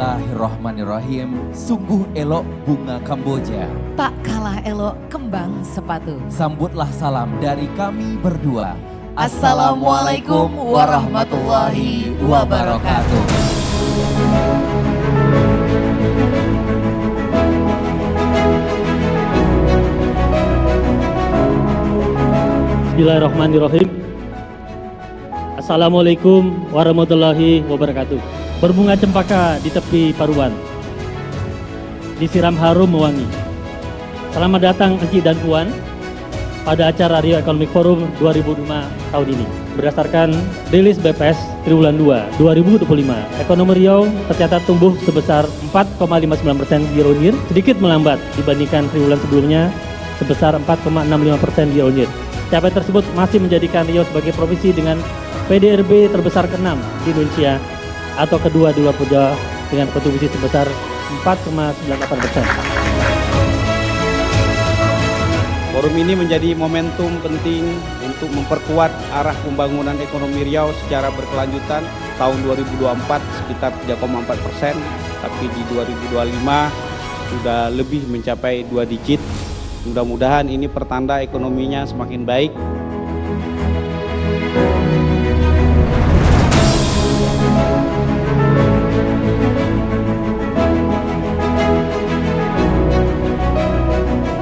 Bismillahirrahmanirrahim. Sungguh elok bunga Kamboja, tak kalah elok kembang sepatu. Sambutlah salam dari kami berdua. Assalamualaikum warahmatullahi wabarakatuh. Bismillahirrahmanirrahim. Assalamualaikum warahmatullahi wabarakatuh. Berbunga cempaka di tepi Paruan, disiram harum mewangi. Selamat datang Enci dan Puan pada acara Riau Economic Forum 2005 tahun ini. Berdasarkan rilis BPS triwulan 2 2025, ekonomi Riau tercatat tumbuh sebesar 4,59% year on year, sedikit melambat dibandingkan triwulan sebelumnya sebesar 4,65% year on year. Capaian tersebut masih menjadikan Riau sebagai provinsi dengan PDRB terbesar ke-6 di Indonesia atau kedua di luar Pulau dengan kontribusi sebesar 4,98%. Forum ini menjadi momentum penting untuk memperkuat arah pembangunan ekonomi Riau secara berkelanjutan. Tahun 2024 sekitar 3,4%, tapi di 2025 sudah lebih mencapai 2 digit. Mudah-mudahan ini pertanda ekonominya semakin baik.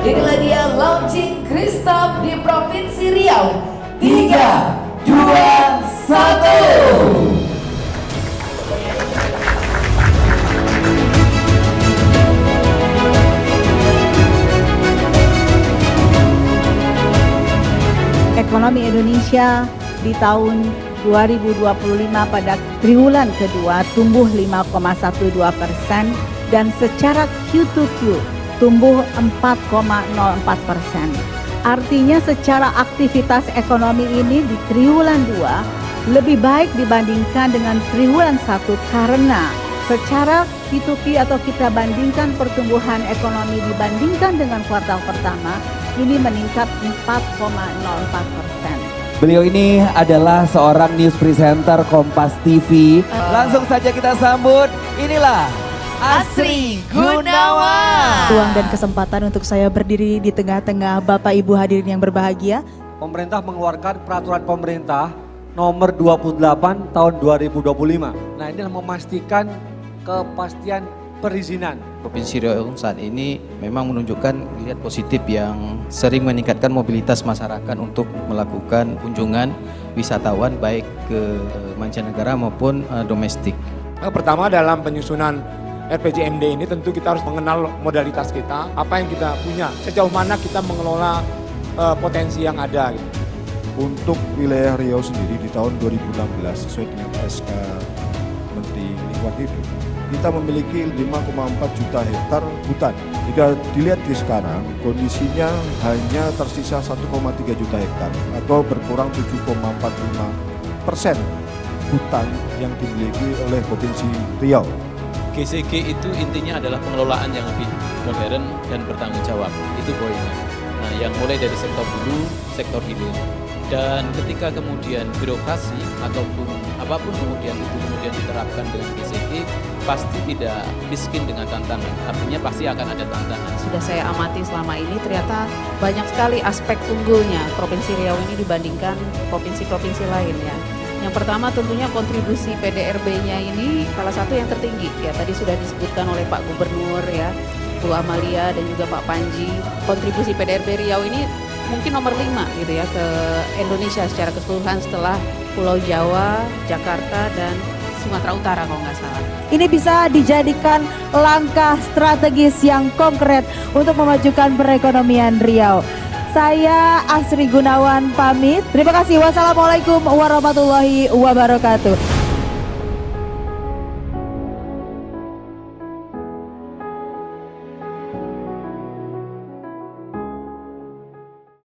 Inilah dia launching Christoph di Provinsi Riau. 3, 2, 1. Ekonomi Indonesia di tahun 2025 pada triwulan kedua tumbuh 5,12% dan secara Q2Q tumbuh 4,04%. Artinya secara aktivitas ekonomi ini di triwulan 2 lebih baik dibandingkan dengan triwulan 1 karena secara Q2Q atau kita bandingkan pertumbuhan ekonomi dibandingkan dengan kuartal pertama ini meningkat 4,04%. Beliau ini adalah seorang news presenter Kompas TV. Langsung saja kita sambut, inilah Asri Gunawan. Ruang dan kesempatan untuk saya berdiri di tengah-tengah Bapak Ibu hadirin yang berbahagia. Pemerintah mengeluarkan peraturan pemerintah nomor 28 tahun 2025. Nah, ini memastikan kepastian perizinan. Provinsi Riau saat ini memang menunjukkan lihat positif yang sering meningkatkan mobilitas masyarakat untuk melakukan kunjungan wisatawan baik ke mancanegara maupun domestik. Pertama dalam penyusunan RPJMD ini tentu kita harus mengenal modalitas kita, apa yang kita punya, sejauh mana kita mengelola potensi yang ada. Untuk wilayah Riau sendiri di tahun 2016 sesuai dengan SK Menteri Lingkungan Hidup, kita memiliki 5,4 juta hektar hutan. Jika dilihat di sekarang, kondisinya hanya tersisa 1,3 juta hektar atau berkurang 7,45% hutan yang dimiliki oleh Provinsi Riau. GCG itu intinya adalah pengelolaan yang lebih modern dan bertanggung jawab. Itu poinnya. Nah, yang mulai dari sektor hulu, sektor hilir. Dan ketika kemudian birokrasi ataupun apapun kemudian itu kemudian diterapkan dengan GCG, pasti tidak miskin dengan tantangan. Artinya pasti akan ada tantangan. Sudah saya amati selama ini ternyata banyak sekali aspek unggulnya Provinsi Riau ini dibandingkan provinsi-provinsi lain ya. Yang pertama tentunya kontribusi PDRB-nya ini salah satu yang tertinggi ya. Tadi sudah disebutkan oleh Pak Gubernur ya, Bu Amalia dan juga Pak Panji. Kontribusi PDRB Riau ini mungkin nomor 5 gitu ya ke Indonesia secara keseluruhan setelah Pulau Jawa, Jakarta dan Sumatera Utara kalau nggak salah. Ini bisa dijadikan langkah strategis yang konkret untuk memajukan perekonomian Riau. Saya Asri Gunawan pamit. Terima kasih. Wassalamualaikum warahmatullahi wabarakatuh.